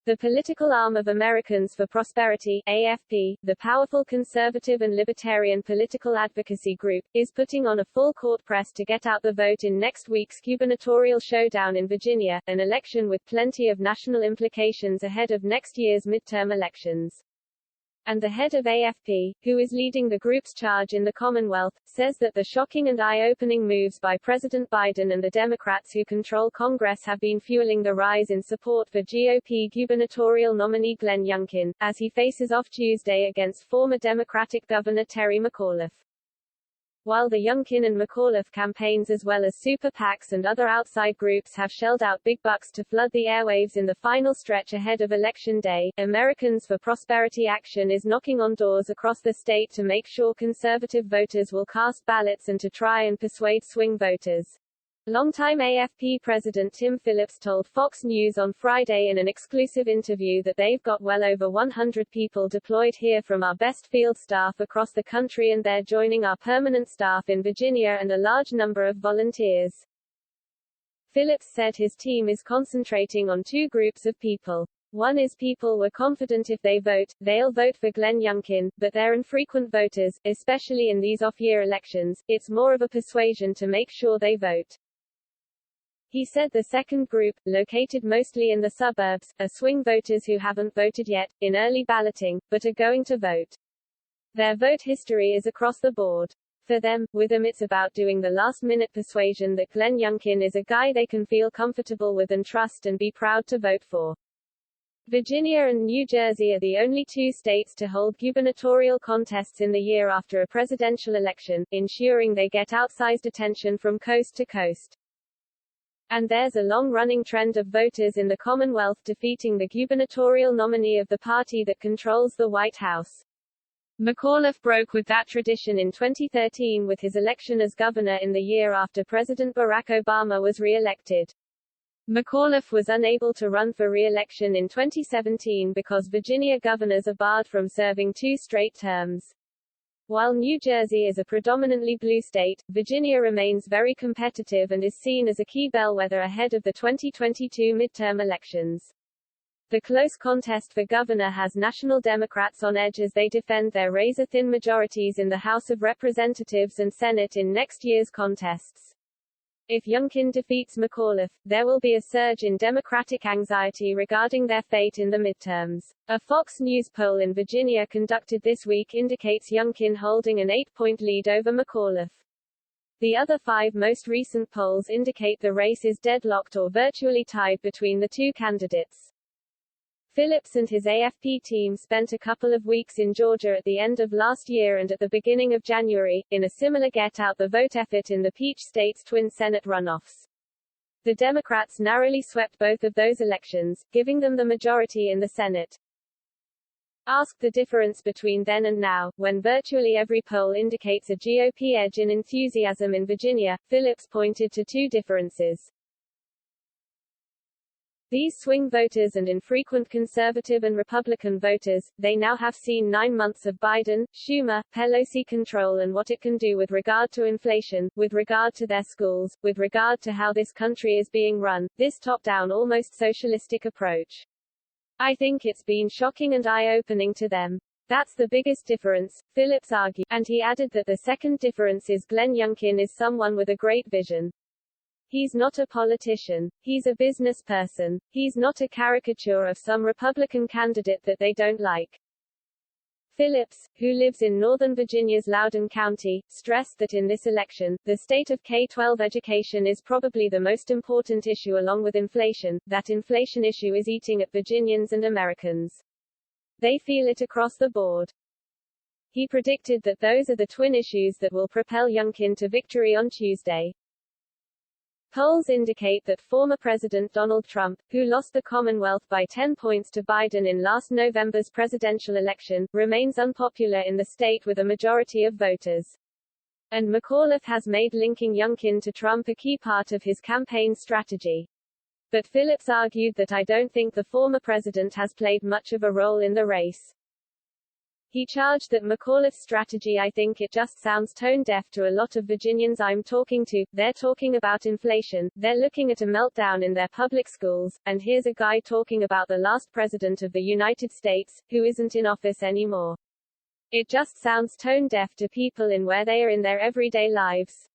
The political arm of Americans for Prosperity, AFP, the powerful conservative and libertarian political advocacy group, is putting on a full-court press to get out the vote in next week's gubernatorial showdown in Virginia, an election with plenty of national implications ahead of next year's midterm elections. And the head of AFP, who is leading the group's charge in the Commonwealth, says that the shocking and eye-opening moves by President Biden and the Democrats who control Congress have been fueling the rise in support for GOP gubernatorial nominee Glenn Youngkin, as he faces off Tuesday against former Democratic Governor Terry McAuliffe. While the Youngkin and McAuliffe campaigns as well as super PACs and other outside groups have shelled out big bucks to flood the airwaves in the final stretch ahead of Election Day, Americans for Prosperity Action is knocking on doors across the state to make sure conservative voters will cast ballots and to try and persuade swing voters. Longtime AFP President Tim Phillips told Fox News on Friday in an exclusive interview that they've got well over 100 people deployed here from our best field staff across the country, and they're joining our permanent staff in Virginia and a large number of volunteers. Phillips said his team is concentrating on two groups of people. One is people we're confident if they vote, they'll vote for Glenn Youngkin, but they're infrequent voters, especially in these off-year elections. It's more of a persuasion to make sure they vote. He said the second group, located mostly in the suburbs, are swing voters who haven't voted yet, in early balloting, but are going to vote. Their vote history is across the board. For them, with them it's about doing the last-minute persuasion that Glenn Youngkin is a guy they can feel comfortable with and trust and be proud to vote for. Virginia and New Jersey are the only two states to hold gubernatorial contests in the year after a presidential election, ensuring they get outsized attention from coast to coast. And there's a long-running trend of voters in the Commonwealth defeating the gubernatorial nominee of the party that controls the White House. McAuliffe broke with that tradition in 2013 with his election as governor in the year after President Barack Obama was re-elected. McAuliffe was unable to run for re-election in 2017 because Virginia governors are barred from serving two straight terms. While New Jersey is a predominantly blue state, Virginia remains very competitive and is seen as a key bellwether ahead of the 2022 midterm elections. The close contest for governor has national Democrats on edge as they defend their razor-thin majorities in the House of Representatives and Senate in next year's contests. If Youngkin defeats McAuliffe, there will be a surge in Democratic anxiety regarding their fate in the midterms. A Fox News poll in Virginia conducted this week indicates Youngkin holding an 8-point lead over McAuliffe. The other 5 most recent polls indicate the race is deadlocked or virtually tied between the two candidates. Phillips and his AFP team spent a couple of weeks in Georgia at the end of last year and at the beginning of January, in a similar get-out-the-vote effort in the Peach State's twin Senate runoffs. The Democrats narrowly swept both of those elections, giving them the majority in the Senate. Asked the difference between then and now, when virtually every poll indicates a GOP edge in enthusiasm in Virginia, Phillips pointed to two differences. These swing voters and infrequent conservative and Republican voters, they now have seen 9 months of Biden, Schumer, Pelosi control and what it can do with regard to inflation, with regard to their schools, with regard to how this country is being run, this top-down almost socialistic approach. I think it's been shocking and eye-opening to them. That's the biggest difference, Phillips argued, and he added that the second difference is Glenn Youngkin is someone with a great vision. He's not a politician. He's a business person. He's not a caricature of some Republican candidate that they don't like. Phillips, who lives in northern Virginia's Loudoun County, stressed that in this election, the state of K-12 education is probably the most important issue along with inflation. That inflation issue is eating at Virginians and Americans. They feel it across the board. He predicted that those are the twin issues that will propel Youngkin to victory on Tuesday. Polls indicate that former President Donald Trump, who lost the Commonwealth by 10 points to Biden in last November's presidential election, remains unpopular in the state with a majority of voters. And McAuliffe has made linking Youngkin to Trump a key part of his campaign strategy. But Phillips argued that I don't think the former president has played much of a role in the race. He charged that McAuliffe's strategy "I think it just sounds tone-deaf to a lot of Virginians I'm talking to. They're talking about inflation, they're looking at a meltdown in their public schools, and here's a guy talking about the last president of the United States, who isn't in office anymore. It just sounds tone-deaf to people in where they are in their everyday lives."